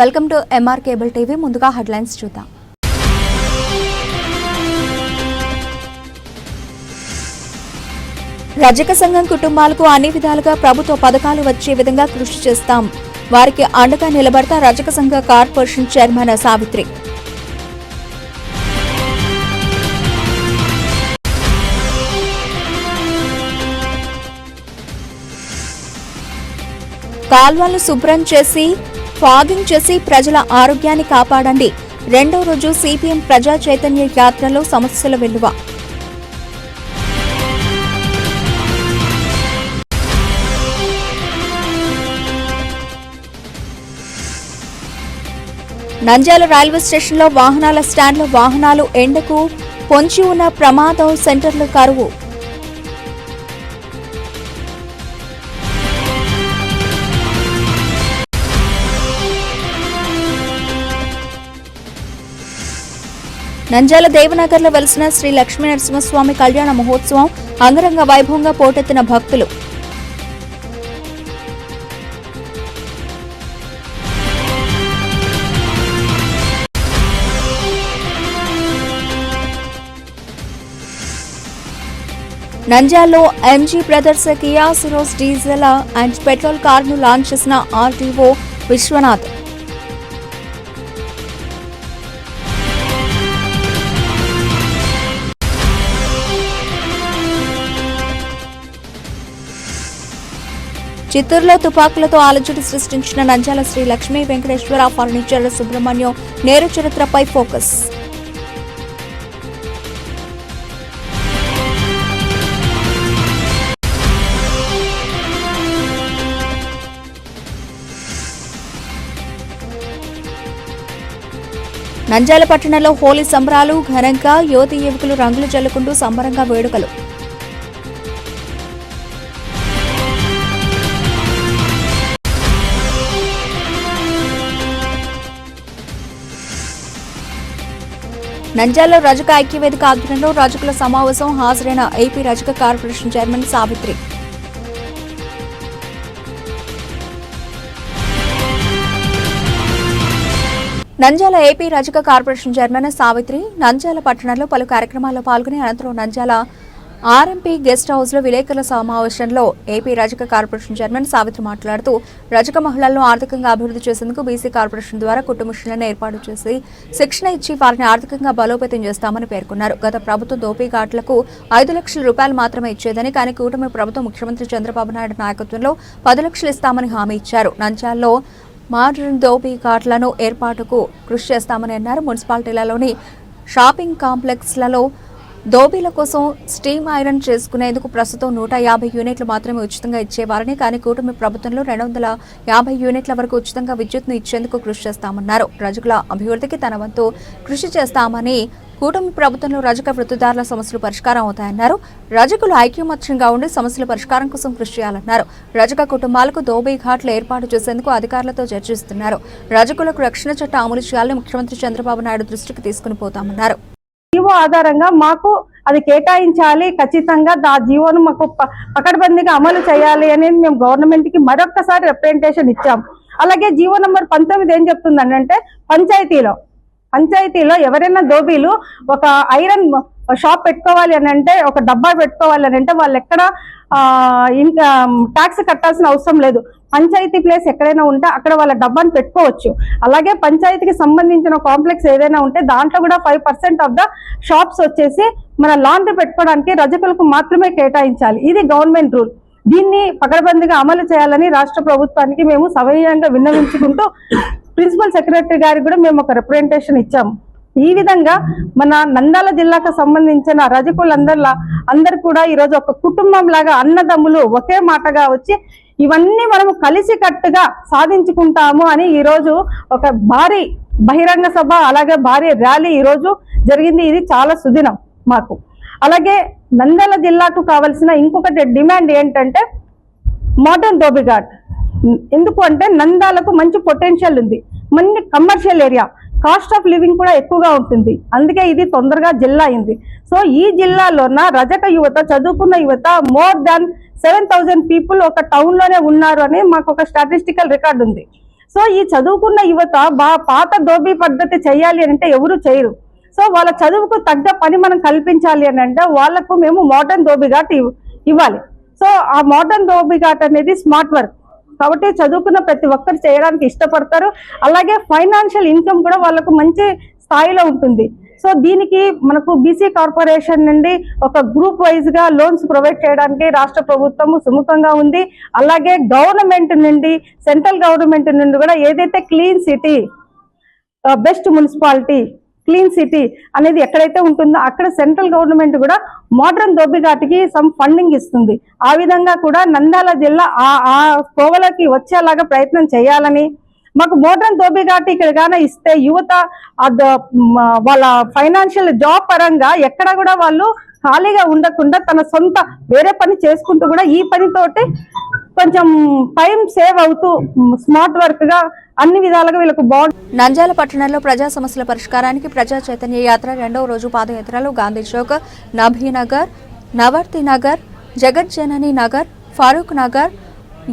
Welcome to MR cable TV. ముందుగా headlines చూద్దాం. రజక సంఘం కుటుంబాలకు అన్ని విధాలుగా ప్రభుత్వ పథకాలు వచ్చే విధంగా కృషి చేస్తాం. వారికి అండగా నిలబడతా రజక సంఘ కార్పొరేషన్ చైర్మన్ సావిత్రి. కాల్వలను శుభ్రం చేసి ఫాగింగ్ చేసి ప్రజల ఆరోగ్యాన్ని కాపాడండి. రెండో రోజు సిపిఎం ప్రజా చైతన్య యాత్రలో సమస్యల వెలువ. నంద్యాల రైల్వే స్టేషన్లో వాహనాల స్టాండ్లో వాహనాలు ఎండకు పొంచి ఉన్న ప్రమాదం, సెంటర్లు కరువు. నంద్యాల దేవనగర్లో వెలిసిన శ్రీ లక్ష్మీ నరసింహస్వామి కళ్యాణ మహోత్సవం అంగరంగ వైభవంగా పోటెత్తిన భక్తులు. నంద్యాలలో MG brothers Kia Syros diesel and petrol కారును లాంచ్ చేసిన ఆర్టీఓ విశ్వనాథ్. చిత్తూరులో తుపాకులతో ఆలజడి సృష్టించిన నంద్యాల శ్రీ లక్ష్మీ వెంకటేశ్వర ఫర్నిచర్ సుబ్రహ్మణ్యం నేర చరిత్రపై ఫోకస్. నంద్యాల పట్టణంలో హోలీ సంబరాలు ఘనంగా యువతి యువకులు రంగులు జల్లుకుంటూ సంబరంగా వేడుకలు. నంద్యాలలో రజక ఐక్యవేదిక ఆధ్వర్యంలో రజకుల సమావేశం. హాజరైన ఏపీ రజక corporation chairman Savitri. Nandyal AP రజక కార్పొరేషన్ చైర్మన్ సావిత్రి నంద్యాల పట్టణంలో పలు కార్యక్రమాల్లో పాల్గొని అనంతరం నంద్యాల ఆర్ఎంపీ గెస్ట్ హౌస్ లో విలేకరుల సమావేశంలో ఏపీ రజక కార్పొరేషన్ చైర్మన్ సావిత్రి మాట్లాడుతూ రజక మహిళలను ఆర్థికంగా అభివృద్ధి చేసేందుకు బీసీ కార్పొరేషన్ ద్వారా కుటుంబశ్రీలను ఏర్పాటు చేసి శిక్షణ ఇచ్చి వారిని ఆర్థికంగా బలోపేతం చేస్తామని పేర్కొన్నారు. గత ప్రభుత్వం దోపిఘాట్లకు 5 లక్షల రూపాయలు మాత్రమే ఇచ్చేదని, కానీ కూటమి ప్రభుత్వం ముఖ్యమంత్రి చంద్రబాబు నాయుడు నాయకత్వంలో 10 లక్షలు ఇస్తామని హామీ ఇచ్చారు. నంద్యాలలో మోడర్న్ దోపిఘాట్లను ఏర్పాటుకు కృషి చేస్తామని అన్నారు. మున్సిపాలిటీలలోని షాపింగ్ కాంప్లెక్స్లలో దోబీల కోసం స్టీమ్ ఐరన్ చేసుకునేందుకు ప్రస్తుతం 150 యూనిట్లు మాత్రమే ఉచితంగా ఇచ్చేవారని, కానీ కూటమి ప్రభుత్వంలో 250 యూనిట్ల వరకు ఉచితంగా విద్యుత్ను ఇచ్చేందుకు కృషి చేస్తామన్నారు. రజకుల అభివృద్ధికి తన వంతు కృషి చేస్తామని, కూటమి ప్రభుత్వంలో రజక వృత్తిదారుల సమస్యలు పరిష్కారం అవుతాయన్నారు. రజకులు ఐక్యమత్యంగా ఉండి సమస్యల పరిష్కారం కోసం కృషి చేయాలన్నారు. రజక కుటుంబాలకు దోబీ ఘాట్లు ఏర్పాటు చేసేందుకు అధికారులతో చర్చిస్తున్నారు. రజకులకు రక్షణ చట్టం అమలు చేయాలని ముఖ్యమంత్రి చంద్రబాబు నాయుడు దృష్టికి తీసుకుని పోతామన్నారు. జీవో ఆధారంగా మాకు అది కేటాయించాలి, ఖచ్చితంగా ఆ జీవోను మాకు పకడ్బందీగా అమలు చేయాలి అనేది మేము గవర్నమెంట్ కి మరొకసారి రిప్రజెంటేషన్ ఇచ్చాం. అలాగే జీవో నంబర్ 19 ఏం చెప్తుందని అంటే, పంచాయతీలో ఎవరైనా దోబీలు ఒక ఐరన్ షాప్ పెట్టుకోవాలి అని అంటే, ఒక డబ్బా పెట్టుకోవాలి అని అంటే వాళ్ళు ఎక్కడ ట్యాక్స్ కట్టాల్సిన అవసరం లేదు. పంచాయతీ ప్లేస్ ఎక్కడైనా ఉంటే అక్కడ వాళ్ళ డబ్బాను పెట్టుకోవచ్చు. అలాగే పంచాయతీకి సంబంధించిన కాంప్లెక్స్ ఏదైనా ఉంటే దాంట్లో కూడా 5% ఆఫ్ ద షాప్స్ వచ్చేసి మన లాండ్రీ పెట్టుకోవడానికి రజకులకు మాత్రమే కేటాయించాలి. ఇది గవర్నమెంట్ రూల్. దీన్ని పకడ్బందీగా అమలు చేయాలని రాష్ట్ర ప్రభుత్వానికి మేము సవినయంగా విన్నవించుకుంటూ ప్రిన్సిపల్ సెక్రటరీ గారికి కూడా మేము ఒక రిప్రజెంటేషన్ ఇచ్చాము. ఈ విధంగా మన నంద్యాల జిల్లాకు సంబంధించిన రజకులందరూ కూడా ఈరోజు ఒక కుటుంబం లాగా అన్నదమ్ములు ఒకే మాటగా వచ్చి ఇవన్నీ మనము కలిసి కట్టుగా సాధించుకుంటాము అని ఈరోజు ఒక భారీ బహిరంగ సభ, అలాగే భారీ ర్యాలీ ఈరోజు జరిగింది. ఇది చాలా సుదినం మాకు. అలాగే నంద్యాల జిల్లాకు కావాల్సిన ఇంకొకటి డిమాండ్ ఏంటంటే మోడర్న్ దోబిఘాట్. ఎందుకు అంటే నంద్యాలకు మంచి పొటెన్షియల్ ఉంది, మంచి commercial area, cost of living కూడా ఎక్కువగా ఉంటుంది. అందుకే ఇది తొందరగా జిల్లా అయింది. సో ఈ జిల్లాలోన రజక యువత, చదువుకున్న యువత మోర్ దాన్ 7,000 పీపుల్ ఒక టౌన్ లోనే ఉన్నారు అని మాకు ఒక స్టాటిస్టికల్ రికార్డు ఉంది. సో ఈ చదువుకున్న యువత పాత దోబీ పద్ధతి చేయాలి అంటే ఎవరు చేయరు. సో వాళ్ళ చదువుకు తగ్గ పని మనం కల్పించాలి అని అంటే వాళ్లకు మేము మోడర్న్ దోబిఘాట్ ఇవ్వాలి. సో ఆ మోడర్న్ దోబిఘాట్ అనేది స్మార్ట్ వర్క్ కాబట్టి చదువుకున్న ప్రతి ఒక్కరు చేయడానికి ఇష్టపడతారు. అలాగే ఫైనాన్షియల్ ఇన్కమ్ కూడా వాళ్ళకు మంచి స్థాయిలో ఉంటుంది. సో దీనికి మనకు బీసీ కార్పొరేషన్ నుండి ఒక గ్రూప్ వైజ్ గా లోన్స్ ప్రొవైడ్ చేయడానికి రాష్ట్ర ప్రభుత్వం సుముఖంగా ఉంది. అలాగే గవర్నమెంట్ నుండి, సెంట్రల్ గవర్నమెంట్ నుండి కూడా ఏదైతే clean city, best municipality, clean city అనేది ఎక్కడైతే ఉంటుందో అక్కడ సెంట్రల్ గవర్నమెంట్ కూడా మోడర్న్ దోబిఘాట్కి సమ్ ఫండింగ్ ఇస్తుంది. ఆ విధంగా కూడా నంద్యాల జిల్లా ఆ కోవలకి వచ్చేలాగా ప్రయత్నం చేయాలని, మాకు మోడర్న్ దోబిఘాట్ ఇక్కడ గాన ఇస్తే యువత వాళ్ళ ఫైనాన్షియల్ జాబ్ పరంగా ఎక్కడ కూడా వాళ్ళు ఖాళీగా ఉండకుండా తన సొంత వేరే పని చేసుకుంటూ కూడా ఈ పనితోటి కొంచెం టైం సేవ్ అవుతూ స్మార్ట్ వర్క్ గా అన్ని విధాలుగా వీళ్ళకు బాగుంది. నంద్యాల పట్టణంలో ప్రజా సమస్యల పరిష్కారానికి ప్రజా చైతన్య యాత్ర 2వ రోజు పాదయాత్రలో గాంధీ చౌక్, నభీనగర్, నవర్తి నగర్, జగజ్జనని నగర్, ఫారూక్ నగర్,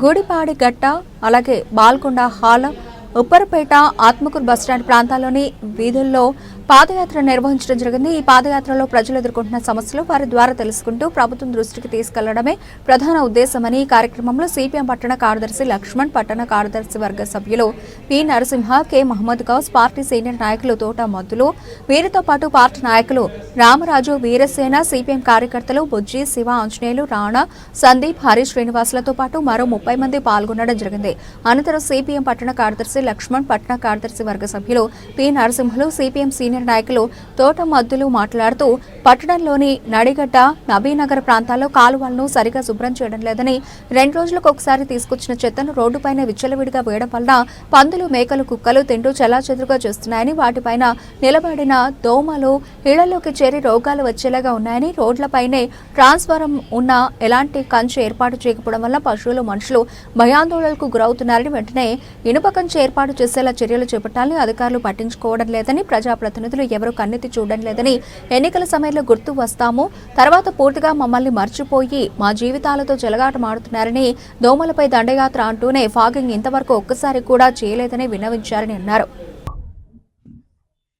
గుడిపాడిగట్ట, అలాగే బాల్కొండ హాల్, ఉప్పరపేట, ఆత్మకూరు బస్టాండ్ ప్రాంతాల్లోని వీధుల్లో పాదయాత్ర నిర్వహించడం జరిగింది. ఈ పాదయాత్రలో ప్రజలు ఎదుర్కొంటున్న సమస్యలు వారి ద్వారా తెలుసుకుంటూ ప్రభుత్వం దృష్టికి తీసుకెళ్లడమే ప్రధాన ఉద్దేశమని ఈ కార్యక్రమంలో సిపిఎం పట్టణ కార్యదర్శి లక్ష్మణ్, పట్టణ కార్యదర్శి వర్గ సభ్యులు P Narasimha, K Mohammed Ghouse, party senior నాయకులు తోట మద్దులు, వీరితో పాటు పార్టీ నాయకులు రామరాజు, వీరసేన, సిపిఎం కార్యకర్తలు బుజ్జి, శివ, ఆంజనేయులు, రాణా, సందీప్, హరీష్, శ్రీనివాసులతో పాటు మరో 30 మంది పాల్గొనడం జరిగింది. అనంతరం సిపిఎం పట్టణ కార్యదర్శి లక్ష్మణ్, పట్టణ కార్యదర్శి వర్గ సభ్యులు పి నరసింహులు, సిపిఎం సీనియర్ నాయకులు తోట మద్దులు మాట్లాడుతూ పట్టణంలోని నడిగడ్డ, నబీనగర్ ప్రాంతాల్లో కాలువలను సరిగా శుభ్రం చేయడం లేదని, 2 రోజులకు ఒకసారి తీసుకొచ్చిన చెత్తను రోడ్డుపైన విచ్చలవిడిగా వేయడం వల్ల పందులు, మేకలు, కుక్కలు తింటూ చెల్లాచెదురుగా చేస్తున్నాయని, వాటిపైన నిలబడిన దోమలు ఇళ్లలోకి చేరి రోగాలు వచ్చేలాగా ఉన్నాయని, రోడ్లపైనే ట్రాన్స్ఫారం ఉన్న ఎలాంటి కంచె ఏర్పాటు చేయకపోవడం వల్ల పశువులు, మనుషులు భయాందోళనలకు గురవుతున్నారని, వెంటనే ఇనుప కంచె ఏర్పాటు చేసేలా చర్యలు చేపట్టాలని అధికారులు పట్టించుకోవడం లేదని, ప్రజాప్రతినిధులు ఎవరూ కన్నెత్తి చూడడం లేదని, ఎన్నికల సమయంలో గుర్తు వస్తాము, తర్వాత పూర్తిగా మమ్మల్ని మర్చిపోయి మా జీవితాలతో చెలగాటమాడుతున్నారని, దోమలపై దండయాత్ర అంటూనే ఫాగింగ్ ఇంతవరకు ఒక్కసారి కూడా చేయలేదని విన్నవించారని అన్నారు.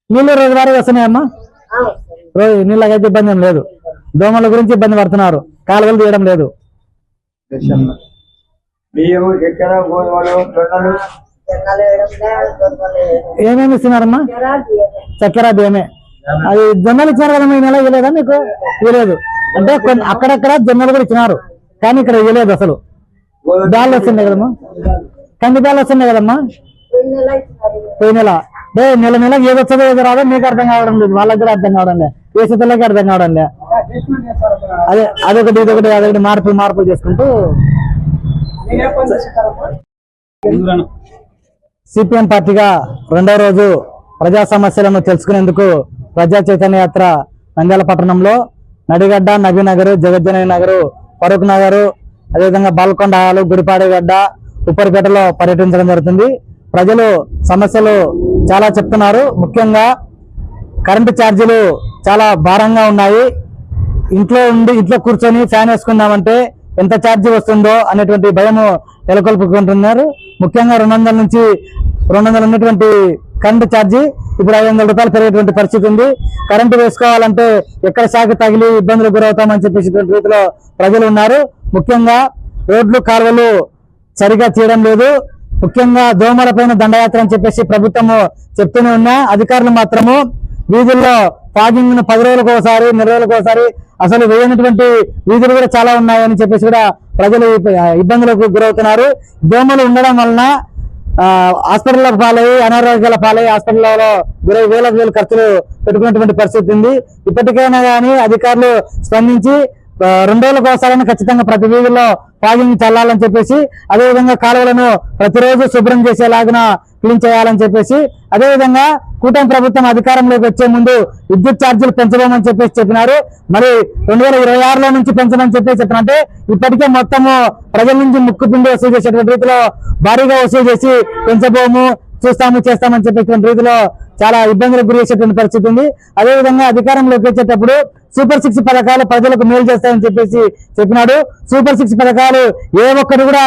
నీళ్ళు రోజువారీ వస్తున్నాయమ్మా, నీళ్ళకైతే ఇబ్బంది ఏం లేదు. దోమల గురించి ఇబ్బంది పడుతున్నారు, కాలువలు తీయడం లేదు. ఏమేమి ఇస్తున్నారమ్మా? చక్కెర, బియ్యమే. అది జొన్నలు ఇచ్చినారు కదమ్మా, ఈ నెల ఇవ్వలేదా మీకు? ఇవ్వలేదు అంటే అక్కడక్కడ జొన్నలు కూడా ఇచ్చినారు, కానీ ఇక్కడ ఇవ్వలేదు. అసలు బ్యాళ్ళు వస్తున్నాయి కదమ్మా, కంది బ్యాళ్ళు వస్తున్నాయి కదమ్మా. పోయిన నెల నెల నెలకు ఏది వచ్చదో ఏదో రాదో మీకు అర్థం కావడం లేదు, వాళ్ళకి కూడా అర్థం కావడం లేదు, వేసేతలకి అర్థం కావడం లేదు. అదొకటి ఇదొకటి మార్పులు చేసుకుంటూ సిపిఎం పార్టీగా 2వ రోజు ప్రజా సమస్యలను తెలుసుకునేందుకు ప్రజా చైతన్య యాత్ర నంద్యాల పట్టణంలో నడిగడ్డ, నబీనగర్, జగజ్జనని నగర్, ఫరూక్ నగర్, అదేవిధంగా బాల్కొండ హాలు, గుడిపాడిగడ్డ, ఉప్పరిపేటలో పర్యటించడం జరుగుతుంది. ప్రజలు సమస్యలు చాలా చెప్తున్నారు. ముఖ్యంగా కరెంటు ఛార్జీలు చాలా భారంగా ఉన్నాయి. ఇంట్లో కూర్చొని ఫ్యాన్ వేసుకుందామంటే ఎంత ఛార్జీ వస్తుందో అనేటువంటి భయం నెలకొల్పుకుంటున్నారు. ముఖ్యంగా 200 నుంచి 200 ఉన్నటువంటి కరెంటు ఛార్జీ ఇప్పుడు 500 రూపాయలు పెరిగేటువంటి పరిస్థితి ఉంది. కరెంటు వేసుకోవాలంటే ఎక్కడ శాఖ తగిలి ఇబ్బందులు గురవుతామని చెప్పేటువంటి రీతిలో ప్రజలు ఉన్నారు. ముఖ్యంగా రోడ్లు, కాలువలు సరిగా చేయడం లేదు. ముఖ్యంగా దోమల పైన దండయాత్ర అని చెప్పేసి ప్రభుత్వము చెప్తూనే ఉన్నా, అధికారులు మాత్రము వీధుల్లో ఫాగింగ్ 10 రోజులకు ఒకసారి, 20 రోజులకు ఒకసారి అసలు వేయనటువంటి వీధులు కూడా చాలా ఉన్నాయని చెప్పేసి కూడా ప్రజలు ఇబ్బందులకు గురవుతున్నారు. దోమలు ఉండడం వలన హాస్పిటల్లో పాలయ్యి, అనారోగ్యాల పాలయ్యి హాస్పిటల్లో వేల ఖర్చులు పెట్టుకున్నటువంటి పరిస్థితి ఉంది. ఇప్పటికైనా కానీ అధికారులు స్పందించి 2 రోజులకు ఒకసారి ఖచ్చితంగా ప్రతి వీధుల్లో ఫాగింగ్ చల్లాలని చెప్పేసి, అదేవిధంగా కాలువలను ప్రతిరోజు శుభ్రం చేసేలాగా క్లీన్ చేయాలని చెప్పేసి, అదేవిధంగా కూటమి ప్రభుత్వం అధికారంలోకి వచ్చే ముందు విద్యుత్ ఛార్జీలు పెంచబోమని చెప్పేసి చెప్పినారు. మరి 2026లో నుంచి పెంచమని చెప్పేసి చెప్పినంటే ఇప్పటికే మొత్తము ప్రజల నుంచి ముక్కుపిండి వసూలు చేసేటువంటి రీతిలో భారీగా వసూలు చేసి పెంచబోము, చేస్తామని చెప్పేటువంటి రీతిలో చాలా ఇబ్బందులకు గురి చేసేటువంటి పరిస్థితి ఉంది. అదేవిధంగా అధికారంలోకి వచ్చేటప్పుడు సూపర్ 6 పథకాలు ప్రజలకు మేలు చేస్తాయని చెప్పేసి చెప్పినాడు. సూపర్ 6 పథకాలు ఏ ఒక్కరు కూడా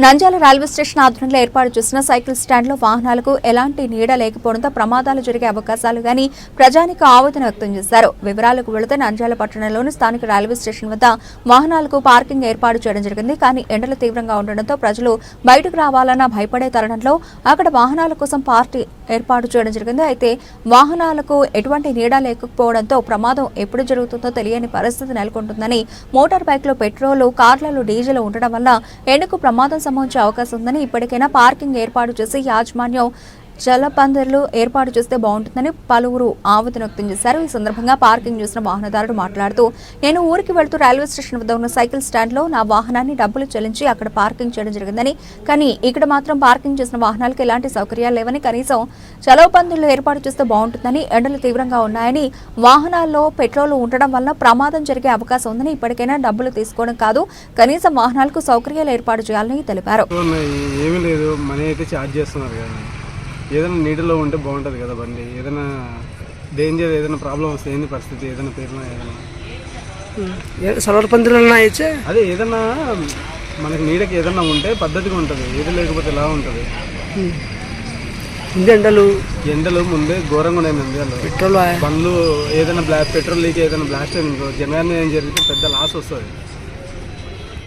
నంద్యాల రైల్వే స్టేషన్ ఆధ్వర్యంలో ఏర్పాటు చేసిన సైకిల్ స్టాండ్లో వాహనాలకు ఎలాంటి నీడ లేకపోవడంతో ప్రమాదాలు జరిగే అవకాశాలు గాని ప్రజానికి ఆవేదన వ్యక్తం చేశారు. వివరాలకు వెళితే నంద్యాల పట్టణంలోని స్థానిక రైల్వే స్టేషన్ వద్ద వాహనాలకు పార్కింగ్ ఏర్పాటు చేయడం జరిగింది. కానీ ఎండలు తీవ్రంగా ఉండడంతో ప్రజలు బయటకు రావాలన్న భయపడే తరుణంలో అక్కడ వాహనాల కోసం పార్టీ ఏర్పాటు చేయడం జరిగింది. అయితే వాహనాలకు ఎటువంటి నీడ లేకపోవడంతో ప్రమాదం ఎప్పుడు జరుగుతుందో తెలియని పరిస్థితి నెలకొంటుందని, మోటార్ బైక్లో పెట్రోల్, కార్లలో డీజిల్ ఉండడం వల్ల ఎండకు ప్రమాదం సంభవించే అవకాశం ఉందని, ఇప్పటికైనా పార్కింగ్ ఏర్పాటు చేసి యాజమాన్యం జలపందర్లు ఏర్పాటు చేస్తే బాగుంటుందని పలువురు ఆవేదన వ్యక్తం చేశారు. ఈ సందర్భంగా పార్కింగ్ చేసిన వాహనదారుడు మాట్లాడుతూ, నేను ఊరికి వెళ్తూ రైల్వే స్టేషన్ వద్ద ఉన్న సైకిల్ స్టాండ్లో నా వాహనాన్ని డబ్బులు చెల్లించి అక్కడ పార్కింగ్ చేయడం జరిగిందని, కానీ ఇక్కడ మాత్రం పార్కింగ్ చేసిన వాహనాలకు ఎలాంటి సౌకర్యాలు లేవని, కనీసం జలపందర్లు ఏర్పాటు చేస్తే బాగుంటుందని, ఎండలు తీవ్రంగా ఉన్నాయని, వాహనాల్లో పెట్రోల్ ఉండడం వల్ల ప్రమాదం జరిగే అవకాశం ఉందని, ఇప్పటికైనా డబ్బులు తీసుకోవడం కాదు కనీసం వాహనాలకు సౌకర్యాలు ఏర్పాటు చేయాలని తెలిపారు. ఏదైనా నీటిలో ఉంటే బాగుంటుంది కదా బండి. ఏదైనా డేంజర్, ఏదైనా ప్రాబ్లం వస్తే ఏంది పరిస్థితి, ఏదైనా పేరున ఏదైనా సలవర్ పందులు అదే ఏదైనా మనకి నీడకి ఏదైనా ఉంటే పద్ధతిగా ఉంటుంది. ఏది లేకపోతే ఎలా ఉంటుంది. ఎండలు ముందే ఘోరంగా ఉన్నాయి నంద్యాలలో. పెట్రోల్ బండ్లు ఏదైనా పెట్రోల్ లీక్ ఏదైనా బ్లాస్ట్ అయిందో జనాన్ని ఏం జరిగితే పెద్ద లాస్ వస్తుంది.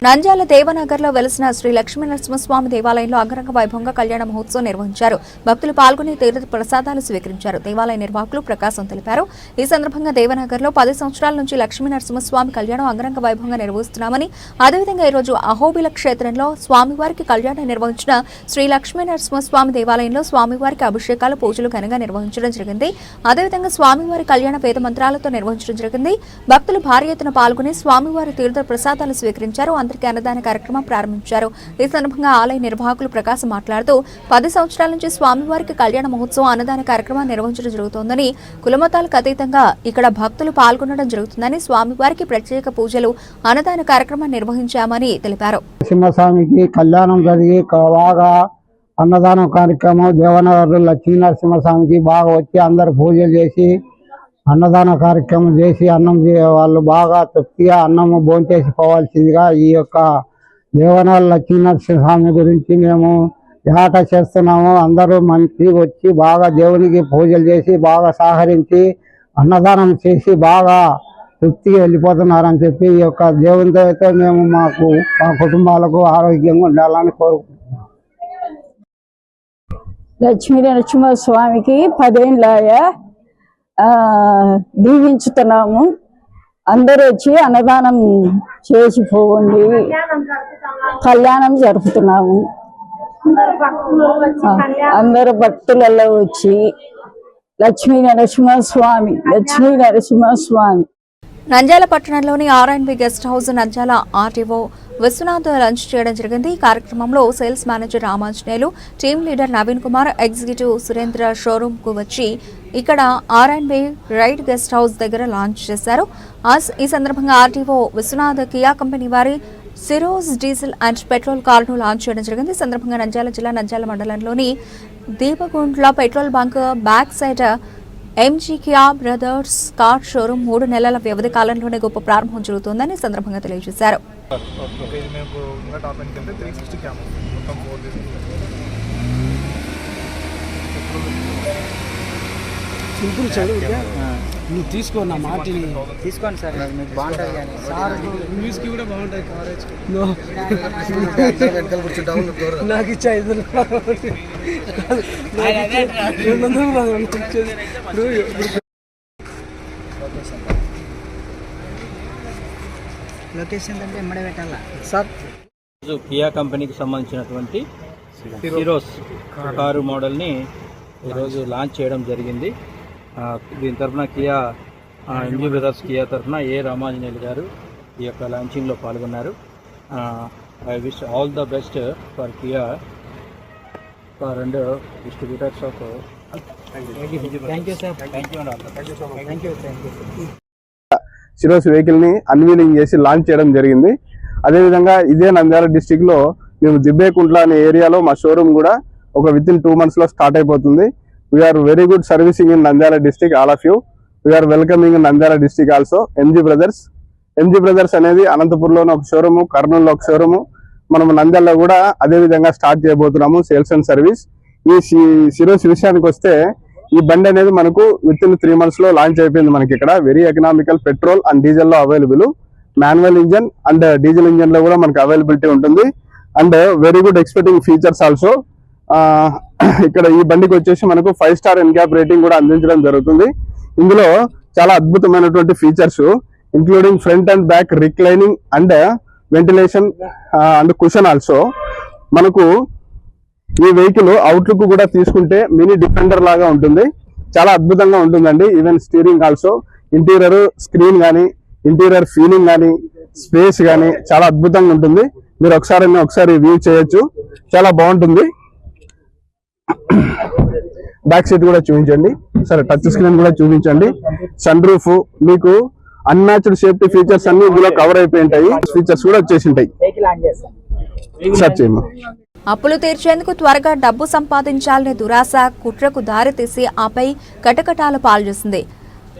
నంద్యాల దేవనగర్లో వెలిసిన శ్రీ లక్ష్మీ నరసింహస్వామి దేవాలయంలో అంగరంగ వైభవంగా కళ్యాణ మహోత్సవం నిర్వహించారు. భక్తులు పాల్గొని తీర్థ ప్రసాదాలు స్వీకరించారు. దేవాలయ నిర్వాహకులు ప్రకాశం తెలిపారు. ఈ సందర్భంగా దేవనగర్లో 10 సంవత్సరాల నుంచి లక్ష్మీ నరసింహస్వామి కళ్యాణం అంగరంగ వైభవంగా నిర్వహిస్తున్నామని, అదేవిధంగా ఈరోజు అహోబిల క్షేత్రంలో స్వామివారికి కళ్యాణం నిర్వహించిన శ్రీ లక్ష్మీ నరసింహస్వామి దేవాలయంలో స్వామివారికి అభిషేకాలు, పూజలు ఘనంగా నిర్వహించడం జరిగింది. అదేవిధంగా స్వామివారి కళ్యాణ వేద మంత్రాలతో నిర్వహించడం జరిగింది. భక్తులు భారీ ఎత్తున పాల్గొని స్వామివారి తీర్థ ప్రసాదాలు స్వీకరించారు. అన్నదాన కార్యక్రమం ప్రారంభించారు. ఈ సందర్భంగా ఆలయ నిర్వాహకులు ప్రకాశం మాట్లాడుతూ, 10 సంవత్సరాల నుంచి స్వామివారికి కళ్యాణ మహోత్సవం అన్నదాన కార్యక్రమం నిర్వహించడం జరుగుతోందని, కులమతాలకు అతీతంగా ఇక్కడ భక్తులు పాల్గొనడం జరుగుతుందని, స్వామివారికి ప్రత్యేక పూజలు, అన్నదాన కార్యక్రమం నిర్వహించామని తెలిపారు. నరసింహస్వామికి కళ్యాణం జరిగి బాగా అన్నదానం కార్యక్రమం దేవనగర్ లక్ష్మీ నరసింహస్వామికి బాగా వచ్చి అందరు పూజలు చేసి అన్నదాన కార్యక్రమం చేసి వాళ్ళు బాగా తృప్తిగా అన్నము భోంచేసి పోవాల్సిందిగా ఈ యొక్క దేవనగర్ లక్ష్మీ నరసింహస్వామి గురించి మేము ఏట చేస్తున్నాము. అందరూ మంచి వచ్చి బాగా దేవునికి పూజలు చేసి బాగా సహకరించి అన్నదానం చేసి బాగా తృప్తిగా వెళ్ళిపోతున్నారని చెప్పి ఈ యొక్క దేవునితో అయితే మేము మా కుటుంబాలకు ఆరోగ్యంగా ఉండాలని కోరుకుంటున్నాం. లక్ష్మీ నరసింహస్వామికి 10 ఏళ్ళ దీవించుతున్నాము. అందరూ వచ్చి అన్నదానం చేసిపోండి, కళ్యాణం జరుపుతున్నాము. అందరు భక్తులలో వచ్చి లక్ష్మీ నరసింహస్వామి. నంద్యాల పట్టణంలోని R and B guest house Nandyal RTO Vishwanath launch చేయడం జరిగింది. ఈ కార్యక్రమంలో sales manager Ramanjaneyulu, team leader Naveen Kumar, executive Surendra showroom కు వచ్చి ఇక్కడ ఆర్ఎండ్బి రైడ్ గెస్ట్ హౌస్ దగ్గర లాంచ్ చేశారు. ఈ సందర్భంగా ఆర్టీఓ విశ్వనాథ్ కియా కంపెనీ వారి సిరోజ్ డీజిల్ అండ్ పెట్రోల్ కారును లాంచ్ చేయడం జరిగింది. ఈ సందర్భంగా నంద్యాల జిల్లా నంద్యాల మండలంలోని Deepagundla petrol bunk back side MG Kia brothers car showroom 3 నెలల వ్యవధి కాలంలోనే గొప్ప ప్రారంభం జరుగుతోందని సందర్భంగా తెలియజేశారు. నువ్వు తీసుకో నా మాటిని తీసుకోండి సార్, మీకు బాగుంటుంది కానీ సార్ మ్యూజిక్ కూడా బాగుంటుంది. నాకు ఇచ్చా 5 లొకేషన్ అంటే ఎమ్మడే పెట్టాలా సార్. కియా కంపెనీకి సంబంధించినటువంటి సిరోస్ కారు మోడల్ని ఈరోజు లాంచ్ చేయడం జరిగింది. దీని తరఫున కియా ఎంజీ బ్రదర్స్ కియా తరఫున రామాంజనేయులు గారు ఈ యొక్క లాంచింగ్లో పాల్గొన్నారు. I wish all the best for Kia for and distributors of. Thank you sir. Thank you. Syros vehicle ని అన్వీలింగ్ చేసి లాంచ్ చేయడం జరిగింది. అదేవిధంగా ఇదే నంద్యాల డిస్టిక్ లో మేము దిబ్బేకుంట్ల అనే ఏరియాలో మా షోరూమ్ కూడా ఒక విత్ ఇన్ 2 months లో స్టార్ట్ అయిపోతుంది. We are very good servicing in Nandyala district, all of you. We are welcoming in Nandyala district also. MG brothers అనేది అనంతపూర్లోనే ఒక షోరూము, కర్నూలులో ఒక షోరూము, మనం నంద్యాలలో కూడా అదే విధంగా స్టార్ట్ చేయబోతున్నాము సేల్స్ అండ్ సర్వీస్. ఈ సిరోస్ విషయానికి వస్తే ఈ బండి అనేది మనకు విత్ ఇన్ 3 months లో లాంచ్ అయిపోయింది. మనకి ఇక్కడ very economical, petrol and diesel లో available, manual engine and diesel engine లో కూడా మనకు అవైలబిలిటీ ఉంటుంది. And very good expecting features also. ఇక్కడ ఈ బండికి వచ్చేసి మనకు 5 star ఎన్క్యాప్ రేటింగ్ కూడా అందించడం జరుగుతుంది. ఇందులో చాలా అద్భుతమైనటువంటి features including front and back reclining and ventilation and cushion also. మనకు ఈ వెహికల్ అవుట్లుక్ కూడా తీసుకుంటే మినీ డిఫెండర్ లాగా ఉంటుంది, చాలా అద్భుతంగా ఉంటుందండి. Even steering also, interior screen కానీ, ఇంటీరియర్ ఫీలింగ్ కానీ, స్పేస్ కానీ చాలా అద్భుతంగా ఉంటుంది. మీరు ఒకసారి వ్యూ చేయొచ్చు, చాలా బాగుంటుంది. బ్యాక్ సీట్ కూడా చూపించండి, సరే టచ్ స్క్రీన్ కూడా చూపించండి. సన్ రూఫ్, మీకు అన్మ్యాచ్డ్ సేఫ్టీ ఫీచర్స్ అన్ని ఇందులో కవర్ అయిపోయి ఉంటాయి. ఫీచర్స్ కూడా వచ్చేసి ఉంటాయి. సెర్చ్ చేయమ్మా. అప్పులు తీర్చేందుకు త్వరగా డబ్బు సంపాదించాలనే దురాశ కుట్రకు దారితీసి ఆపై కటకటాల పాల్చేసింది.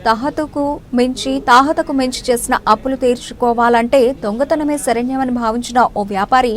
తాహతకు మించి చేసిన అప్పులు తీర్చుకోవాలంటే దొంగతనమే శరణ్యమని భావించిన ఓ వ్యాపారి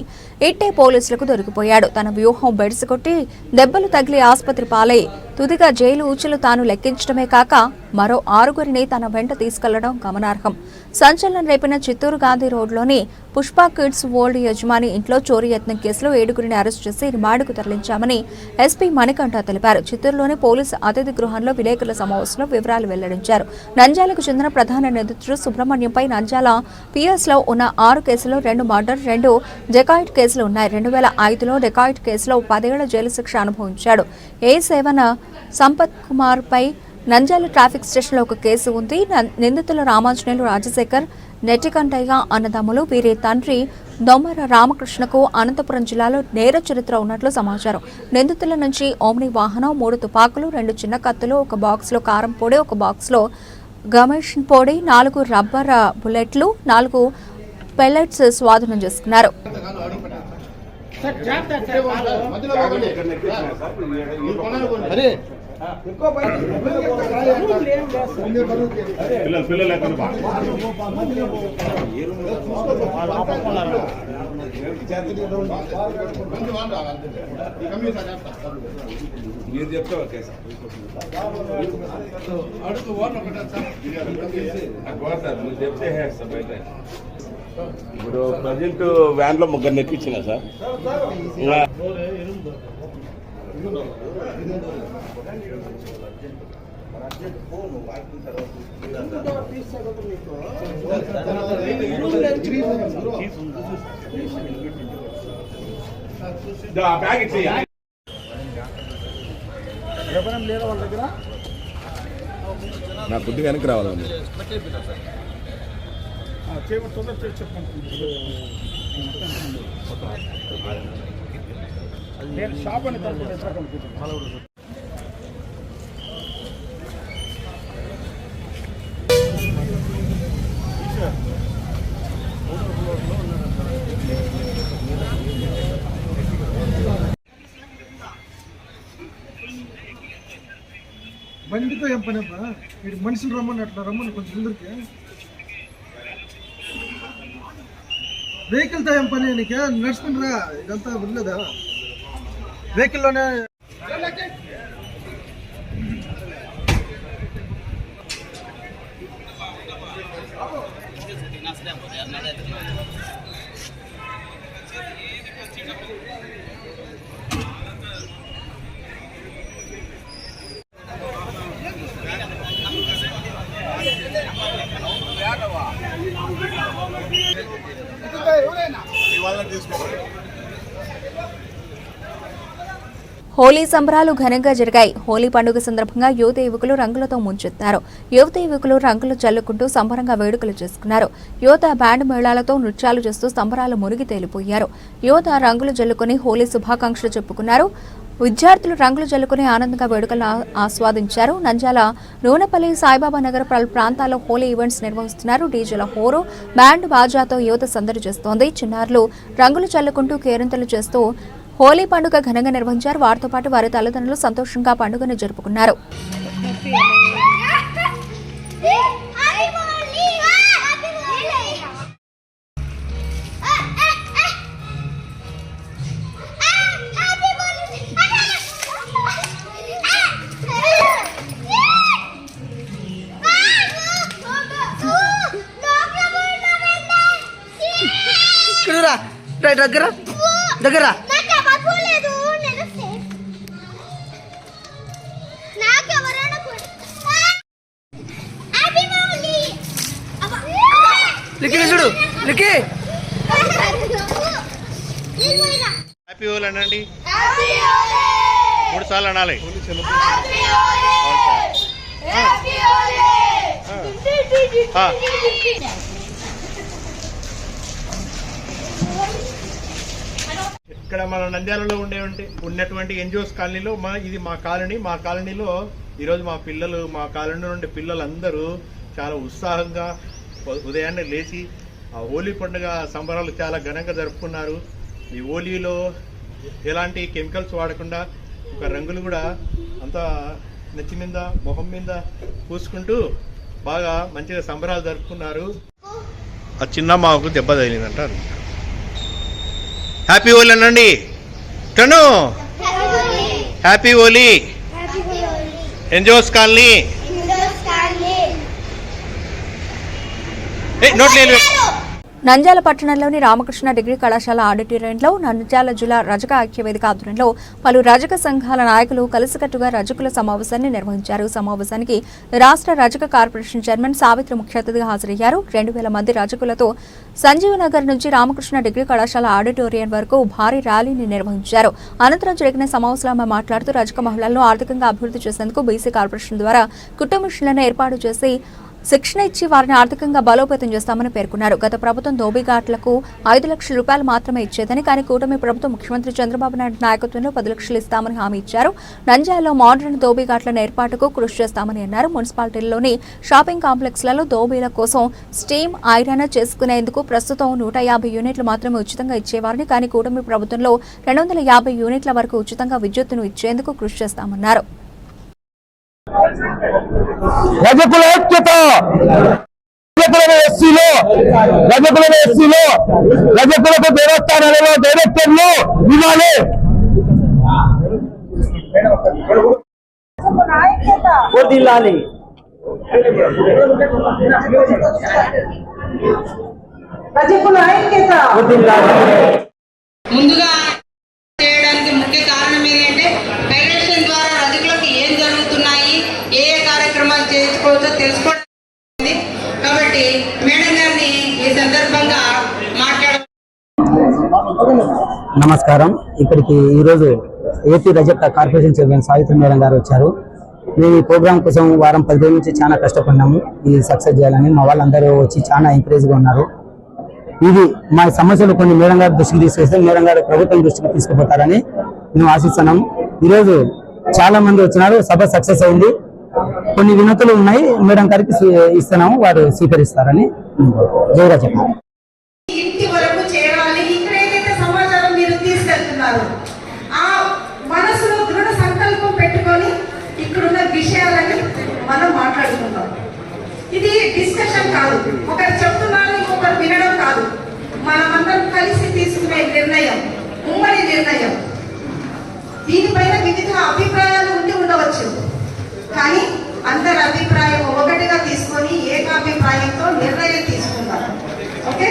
ఇట్టే పోలీసులకు దొరికిపోయాడు. తన వ్యూహం బెడిసికొట్టి దెబ్బలు తగిలి ఆసుపత్రి పాలై తుదిగా జైలు ఊచలు తాను లెక్కించడమే కాక మరో 6గురిని తన వెంట తీసుకెళ్లడం గమనార్హం. సంచలనం రేపిన చిత్తూరు గాంధీ రోడ్లోని పుష్ప కిడ్స్ వరల్డ్ యజమాని ఇంట్లో చోరీ యత్నం కేసులో 7గురిని అరెస్ట్ చేసి రిమాండ్కు తరలించామని ఎస్పీ మణికంఠ తెలిపారు. చిత్తూరులోని పోలీసు అతిథి గృహంలో విలేకరుల సమావేశంలో వివరాలు వెల్లడించారు. నంద్యాలకు చెందిన ప్రధాన నిందితుడు సుబ్రహ్మణ్యంపై నంద్యాల పిఎస్లో ఉన్న 6 కేసులో 2 మర్డర్, 2 డెకాయిట్ కేసులు ఉన్నాయి. 2005లో డెకాయిట్ కేసులో 10 ఏళ్ల జైలు శిక్ష అనుభవించాడు. A7 సంపత్ కుమార్ పై నంద్యాల ట్రాఫిక్ స్టేషన్లో ఒక కేసు ఉంది. నిందితులు రామాంజనేయులు, రాజశేఖర్, నెట్టికంటయ్య అన్నదమ్ములు. వీరి తండ్రి దొమ్మర రామకృష్ణకు అనంతపురం జిల్లాలో నేర చరిత్ర ఉన్నట్లు సమాచారం. నిందితుల నుంచి ఓమ్ని వాహనం, 3 తుపాకులు, 2 చిన్న కత్తులు, ఒక బాక్స్లో కారం పొడి, ఒక బాక్స్లో గమేషన్ పొడి, 4 రబ్బర్ బుల్లెట్లు, 4 పెల్లెట్స్ స్వాధీనం చేసుకున్నారు. మీరు చెప్తే ఓకే సార్. మీరు చెప్తే సార్ బయట ఇప్పుడు ప్రజెంట్ వ్యాన్ లో 3 నెప్పించిన సార్. బ్యాగ్ ఇచ్చేయాలి. లేదా వాళ్ళ దగ్గర నా కొద్దిగా వెనక్కి రావాలండి. నేను షాప్ అని బండితో ఏం పని అబ్బా, వీడు మనుషులు రమ్మని అట్లా రమ్మని కొంచెం ముందరికి. వెహికల్తో ఏం పని నీకే, నడుచుకుంటురా ఇదంతా వదిలేదా వెహికల్లోనే. హోలీ సంబరాలు ఘనంగా జరిగాయి. హోలీ పండుగ సందర్భంగా యువత యువకులు రంగులతో ముంచెత్తారు. యువత యువకులు రంగులు చల్లుకుంటూ సంబరంగా వేడుకలు చేసుకున్నారు. యువత బ్యాండ్ మేళాలతో నృత్యాలు చేస్తూ సంబరాలు మునిగి తేలిపోయారు. యువత రంగులు జల్లుకుని హోలీ శుభాకాంక్షలు చెప్పుకున్నారు. విద్యార్థులు రంగులు జల్లుకుని ఆనందంగా వేడుకలను ఆస్వాదించారు. నంద్యాల నూనెపల్లి, సాయిబాబా నగర్ ప్రాంతాల్లో హోలీ ఈవెంట్స్ నిర్వహిస్తున్నారు. డీజేల హోరు, బ్యాండ్ బాజాతో యువత సందడి చేస్తోంది. చిన్నారులు రంగులు చల్లుకుంటూ కేరింతలు చేస్తూ హోలీ పండుగ ఘనంగా నిర్వహించారు. వారితో పాటు వారి తల్లిదండ్రులు సంతోషంగా పండుగను జరుపుకున్నారు. దగ్గర దగ్గర లిక్కి చూడు లిక్కి హ్యాపీ హోలీ అనండి 3 సార్లు అనాలి. ఇక్కడ మన నంద్యాలలో ఉన్నటువంటి ఎన్జిఓస్ కాలనీలో ఇది మా కాలనీలో ఈరోజు మా కాలనీ నుండి పిల్లలందరూ చాలా ఉత్సాహంగా ఉదయాన్నే లేచి ఆ హోలీ పండుగ సంబరాలు చాలా ఘనంగా జరుపుకున్నారు. ఈ హోలీలో ఎలాంటి కెమికల్స్ వాడకుండా ఒక రంగులు కూడా అంతా నెత్తి మీద మొహం మీద పూసుకుంటూ బాగా మంచిగా సంబరాలు జరుపుకున్నారు. ఆ చిన్న మాకు దెబ్బ తగిలిందంటారు. హ్యాపీ హోలీ అనండి. టను హ్యాపీ హోలీ ఎన్జిఓస్ కాలనీ. నోట్లు నంద్యాల పట్టణంలోని రామకృష్ణ డిగ్రీ కళాశాల ఆడిటోరియంలో నంద్యాల జిల్లా రజక ఐక్యవేదిక ఆధ్వర్యంలో పలు రజక సంఘాల నాయకులు కలిసికట్టుగా రజకుల సమావేశాన్ని నిర్వహించారు. సమావేశానికి రాష్ట్ర రజక కార్పొరేషన్ చైర్మన్ సావిత్రి ముఖ్య అతిథిగా హాజరయ్యారు. 2000 మంది రజకులతో సంజీవనగర్ నుంచి రామకృష్ణ డిగ్రీ కళాశాల ఆడిటోరియం వరకు భారీ ర్యాలీని నిర్వహించారు. అనంతరం జరిగిన సమావేశంలో మాట్లాడుతూ రజక మహిళలను ఆర్థికంగా అభివృద్ధి చేసేందుకు బీసీ కార్పొరేషన్ ద్వారా కుటుంబ మిషన్లను ఏర్పాటు చేసి శిక్షణ ఇచ్చి వారిని ఆర్థికంగా బలోపేతం చేస్తామని పేర్కొన్నారు. గత ప్రభుత్వం దోబిఘాట్లకు 5 లక్షల రూపాయలు మాత్రమే ఇచ్చేదని, కానీ కూటమి ప్రభుత్వం ముఖ్యమంత్రి చంద్రబాబు నాయుడు నాయకత్వంలో 10 లక్షలు ఇస్తామని హామీ ఇచ్చారు. నంద్యాలలో మోడర్న్ దోబిఘాట్ల ఏర్పాటుకు కృషి చేస్తామని అన్నారు. మున్సిపాలిటీల్లోని షాపింగ్ కాంప్లెక్స్లలో దోబీల కోసం స్టీమ్ ఐరన్ చేసుకునేందుకు ప్రస్తుతం 150 యూనిట్లు మాత్రమే ఉచితంగా ఇచ్చేవారని, కానీ కూటమి ప్రభుత్వంలో 250 యూనిట్ల వరకు ఉచితంగా విద్యుత్తును ఇచ్చేందుకు కృషి చేస్తామన్నారు. రజకుల ఐక్యత, రజకులకు దేవస్థానాలలో డైరెక్టర్లు ఇవ్వాలి. వర్ధిల్లాలి. రజకుల ఐక్యత ముందుగా చేయడానికి ముఖ్య కారణం ఏంటంటే ఫెడరేషన్ ద్వారా రజకులకు ఏం జరుగుతున్నాయి, ఏ కార్యక్రమాలు చేసుకోవచ్చో తెలుసుకోవడం. కాబట్టి మేడం గారిని ఈ సందర్భంగా నమస్కారం. ఇక్కడికి ఈరోజు ఏపీ రజక కార్పొరేషన్ చైర్మన్ సావిత్రి మేడం గారు వచ్చారు. మేము ఈ ప్రోగ్రాం కోసం వారం 10 రోజుల నుంచి చాలా కష్టపడినాము ఇది సక్సెస్ చేయాలని. మా వాళ్ళందరూ వచ్చి చాలా ఎంకరేజ్గా ఉన్నారు. ఇది మా సమస్యలు కొన్ని మేడం గారి దృష్టికి తీసుకొస్తే మేడం గారు ప్రభుత్వం దృష్టికి తీసుకుపోతారని మేము ఆశిస్తున్నాము. ఈరోజు చాలా మంది వచ్చినారు. సభ సక్సెస్ అయింది. కొన్ని వినతులు ఉన్నాయి, మేడం గారికి ఇస్తున్నాము, వారు స్వీకరిస్తారని జయరాజ్ చెప్పారు. ఇంటి వరకు చేరాలి. ఇక్కడ ఏదైతే సమాచారం మీరు తీసుకెళ్తున్నారు ఆ మనసులో దృఢ సంకల్పం పెట్టుకొని ఇక్కడున్న విషయాలని మనం మాట్లాడుకుందాం. ఇది డిస్కషన్ కాదు, ఒకరు చెప్తున్నారు ఇంకొకరు వినడం కాదు. మనమందరం కలిసి తీసుకునే నిర్ణయం, ఉమ్మడి నిర్ణయం. దీనిపైన వివిధ అభిప్రాయాలు ఉండవచ్చు, కానీ అందరి అభిప్రాయం ఒకటిగా తీసుకొని ఏకాభిప్రాయంతో నిర్ణయం తీసుకుందాం. ఓకే.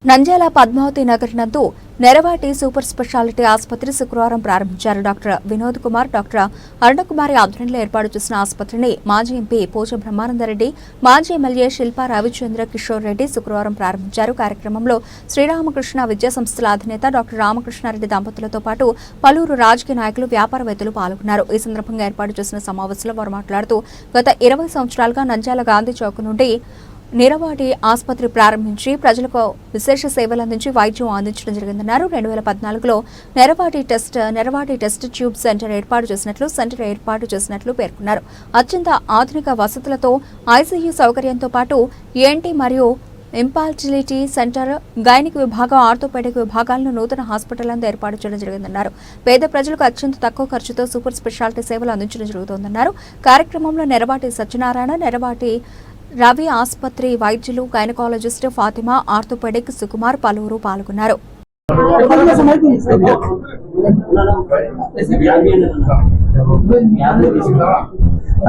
నంద్యాల పద్మావతి నగర్ నందు నెరవాటి సూపర్ స్పెషాలిటీ ఆసుపత్రి శుక్రవారం ప్రారంభించారు. డాక్టర్ వినోద్ కుమార్, డాక్టర్ అరుణకుమారి ఆధ్వర్యంలో ఏర్పాటు చేసిన ఆసుపత్రిని మాజీ ఎంపీ పోచ బ్రహ్మానందరెడ్డి, మాజీ ఎమ్మెల్యే శిల్పా రవిచంద్ర కిషోర్ రెడ్డి శుక్రవారం ప్రారంభించారు. కార్యక్రమంలో శ్రీరామకృష్ణ విద్యా సంస్థల అధినేత డాక్టర్ రామకృష్ణారెడ్డి దంపతులతో పాటు పలువురు రాజకీయ నాయకులు, వ్యాపారవేత్తలు పాల్గొన్నారు. ఈ సందర్భంగా ఏర్పాటు చేసిన సమావేశంలో వారు మాట్లాడుతూ గత 20 సంవత్సరాలుగా నంద్యాల గాంధీ చౌక్ నుండి నెరవాటి ఆసుపత్రి ప్రారంభించి ప్రజలకు విశేష సేవలు అందించి వైద్యం అందించడం జరిగిందన్నారు. 2014లో నెరవాటి టెస్ట్ ట్యూబ్ సెంటర్ ఏర్పాటు చేసినట్లు పేర్కొన్నారు. అత్యంత ఆధునిక వసతులతో ఐసీయూ సౌకర్యంతో పాటు ఏంటి మరియు ఇంపార్టిలిటీ సెంటర్, గైనిక్ విభాగం, ఆర్థోపెడిక్ విభాగాలను నూతన హాస్పిటళ్లను ఏర్పాటు చేయడం జరిగిందన్నారు. పేద ప్రజలకు అత్యంత తక్కువ ఖర్చుతో సూపర్ స్పెషాలిటీ సేవలు అందించడం జరుగుతోందన్నారు. కార్యక్రమంలో నెరవాటి సత్యనారాయణ, నెరవాటి రవి ఆసుపత్రి వైద్యులు, గైనకాలజిస్ట్ ఫాతిమా, ఆర్థోపెడిక్ సుకుమార్ పలువురు పాల్గొన్నారు.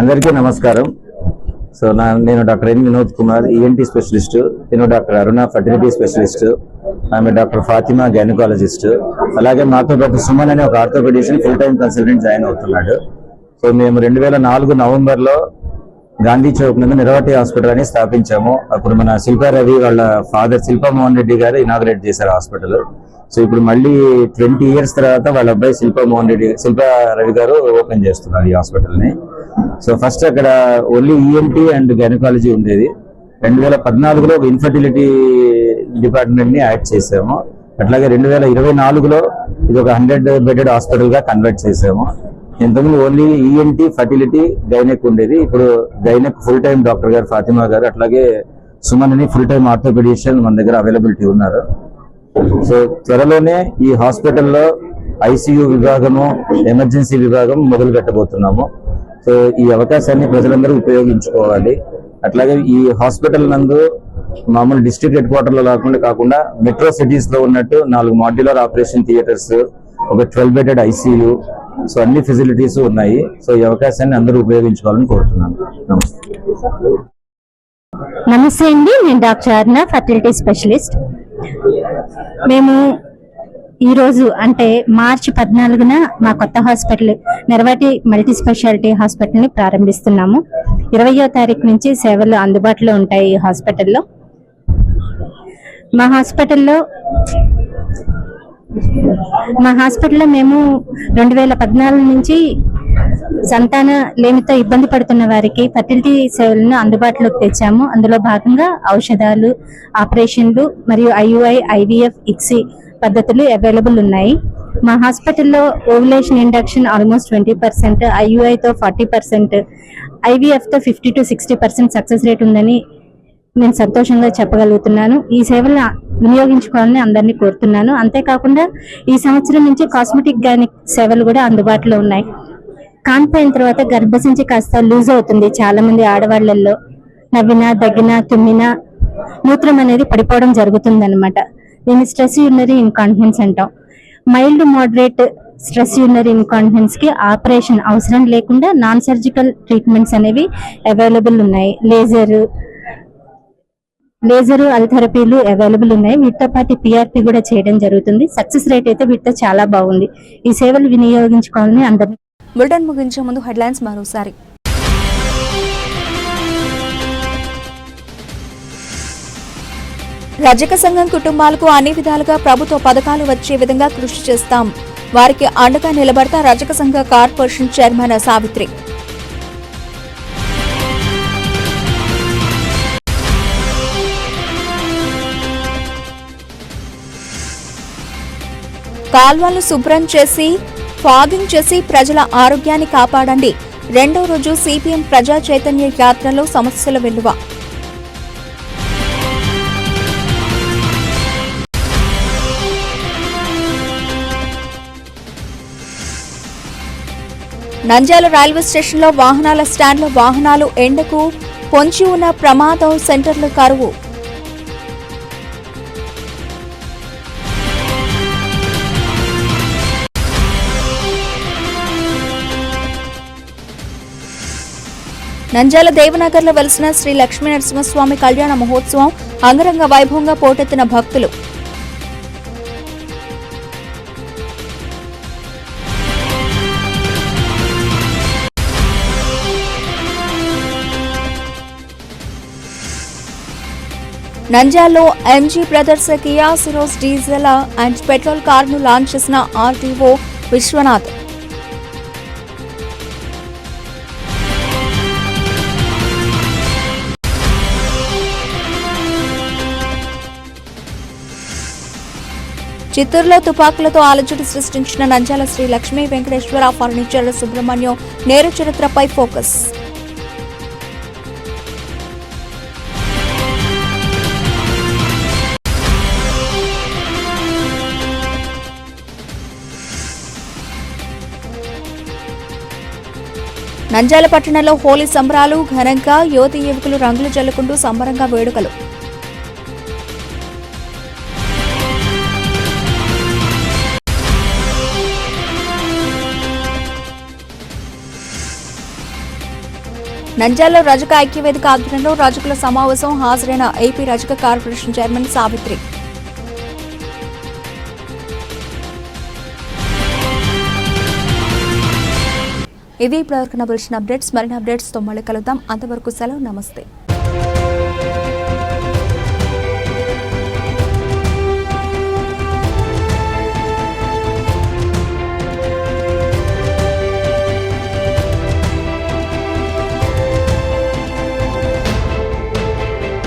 అందరికీ నమస్కారం. సో నేను doctor N Vinod Kumar, ENT specialist. నేను డాక్టర్ అరుణ ఫర్టిలిటీ స్పెషలిస్ట్. ఆమె డాక్టర్ ఫాతిమా గైనకాలజిస్ట్. అలాగే మాతో పాటు సుమన్ అనే ఒక orthopaedician full time consultant join అవుతున్నాడు. సో మేము 2004 నవంబర్లో గాంధీ చౌక్ నందు నిరవటి హాస్పిటల్ అని స్థాపించాము. అప్పుడు మన శిల్పా రవి వాళ్ళ ఫాదర్ శిల్పా మోహన్ రెడ్డి గారు ఇనాగ్రేట్ చేశారు హాస్పిటల్. సో ఇప్పుడు మళ్ళీ 20 years తర్వాత వాళ్ళ అబ్బాయి శిల్పా రవి గారు ఓపెన్ చేస్తున్నారు ఈ హాస్పిటల్ ని. సో ఫస్ట్ అక్కడ ఓన్లీ ఈఎన్టీ అండ్ గైనకాలజీ ఉండేది. 2014లో ఒక ఇన్ఫర్టిలిటీ డిపార్ట్మెంట్ ని యాడ్ చేసాము. అట్లాగే 2024లో ఇది ఒక 100-bedded హాస్పిటల్ గా కన్వర్ట్ చేసాము. ఇంతకుముందు ఓన్లీ ఈఎన్టీ, ఫర్టిలిటీ, గైనెక్ ఉండేది. ఇప్పుడు గైనెక్ ఫుల్ టైం డాక్టర్ గారు ఫాతిమా గారు, అట్లాగే సుమన్ అని ఫుల్ టైం ఆర్థోపెడిషియన్ మన దగ్గర అవైలబిలిటీ ఉన్నారు. సో త్వరలోనే ఈ హాస్పిటల్లో ఐసీయూ విభాగము, ఎమర్జెన్సీ విభాగం మొదలు పెట్టబోతున్నాము. సో ఈ అవకాశాన్ని ప్రజలందరూ ఉపయోగించుకోవాలి. అట్లాగే ఈ హాస్పిటల్ నందు మామూలు డిస్ట్రిక్ట్ హెడ్ క్వార్టర్ లో కాకుండా మెట్రో సిటీస్ లో ఉన్నట్టు 4 మాడ్యులర్ ఆపరేషన్ థియేటర్స్, ఒక 12-bedded ఐసీయూ, సో అన్ని ఫెసిలిటీస్ ఉన్నాయి. సో ఈ అవకాశాన్ని అందరూ ఉపయోగించుకోవాలని కోరుతున్నాను. నమస్తే అండి, నేను డాక్టర్ అర్ణ, ఫర్టిలిటీ స్పెషలిస్ట్. మేము ఈరోజు అంటే మార్చి 14న మా కొత్త హాస్పిటల్ నిరవటి మల్టీ స్పెషాలిటీ హాస్పిటల్ని ప్రారంభిస్తున్నాము. 20వ తారీఖు నుంచి సేవలు అందుబాటులో ఉంటాయి ఈ హాస్పిటల్లో. మా హాస్పిటల్లో మేము 2014 నుంచి సంతాన లేమితో ఇబ్బంది పడుతున్న వారికి ఫర్టిలిటీ సేవలను అందుబాటులోకి తెచ్చాము. అందులో భాగంగా ఔషధాలు, ఆపరేషన్లు మరియు IUI, IVF, ICSI పద్ధతులు అవైలబుల్ ఉన్నాయి. మా హాస్పిటల్లో ovulation induction almost 20%, IUIతో 40%, IVFతో 50 to 60% success rate ఉందని నేను సంతోషంగా చెప్పగలుగుతున్నాను. ఈ సేవలు వినియోగించుకోవాలని అందరినీ కోరుతున్నాను. అంతేకాకుండా ఈ సంవత్సరం నుంచి కాస్మెటిక్ గైనిక్ సేవలు కూడా అందుబాటులో ఉన్నాయి. కాన్పైన తర్వాత గర్భసంచి కాస్త లూజ్ అవుతుంది. చాలా మంది ఆడవాళ్లలో నవ్వినా, దగ్గినా, తుమ్మినా మూత్రం అనేది పడిపోవడం జరుగుతుంది అనమాట. దీన్ని స్ట్రెస్ యూరినరీ ఇన్కాంటినెన్స్ అంటాం. Mild moderate stress urinary incontinence కి ఆపరేషన్ అవసరం లేకుండా నాన్ సర్జికల్ ట్రీట్మెంట్స్ అనేవి అవైలబుల్ ఉన్నాయి. లేజరు అల్థెరపీలు అవైలబుల్ ఉన్నాయి. వీటితో పాటు PRP కూడా చేయడం జరుగుతుంది. సక్సెస్ రేట్ అయితే వీటితో చాలా బాగుంది. ఈ సేవలు వినియోగించుకోవాలని అందరినీ. బులెటిన్ ముగించే ముందు హెడ్లైన్స్ మరోసారి. రజక సంఘం కుటుంబాలకు అన్ని విధాలుగా ప్రభుత్వ పథకాలు వచ్చే విధంగా కృషి చేస్తాం. వారికి అండగా నిలబడతా రజక సంఘ కార్పొరేషన్ చైర్మన్ సావిత్రి. కాల్వలను శుభ్రం చేసి ఫాగింగ్ చేసి ప్రజల ఆరోగ్యాన్ని కాపాడండి. 2వ రోజు CPM ప్రజా చైతన్య యాత్రలో సమస్యల వెలువ. నంద్యాల రైల్వే స్టేషన్లో వాహనాల స్టాండ్లో వాహనాలు ఎండకు పొంచి ఉన్న ప్రమాదం, సెంటర్లు కరువు. నంద్యాల దేవనగర్లో వెలిసిన శ్రీ లక్ష్మీ నరసింహస్వామి కళ్యాణ మహోత్సవం అంగరంగ వైభవంగా పోటెత్తిన భక్తులు. నంద్యాలలో MG brothers Kia Syros diesel and petrol కారును లాంచ్ చేసిన RTO విశ్వనాథ్. చిత్తూరులో తుపాకులతో అలజడి సృష్టించిన నంద్యాల శ్రీ లక్ష్మీ వెంకటేశ్వర ఫర్నిచర్ సుబ్రహ్మణ్యం నేరు చరిత్రపై ఫోకస్. నంద్యాల పట్టణంలో హోలీ సంబరాలు ఘనంగా, యువతి యువకులు రంగులు జల్లుకుంటూ సంబరంగా వేడుకలు. నంద్యాలలో రజక ఐక్యవేదిక ఆధ్వర్యంలో రజకుల సమావేశం. హాజరైన ఏపీ రజక కార్పొరేషన్ చైర్మన్ సావిత్రి. ఇది ఇప్పటివరకు నా బులెటిన్ అప్డేట్స్. మరిన్ని అప్డేట్స్తో మళ్ళీ కలుద్దాం. అంతవరకు సెలవు. నమస్తే.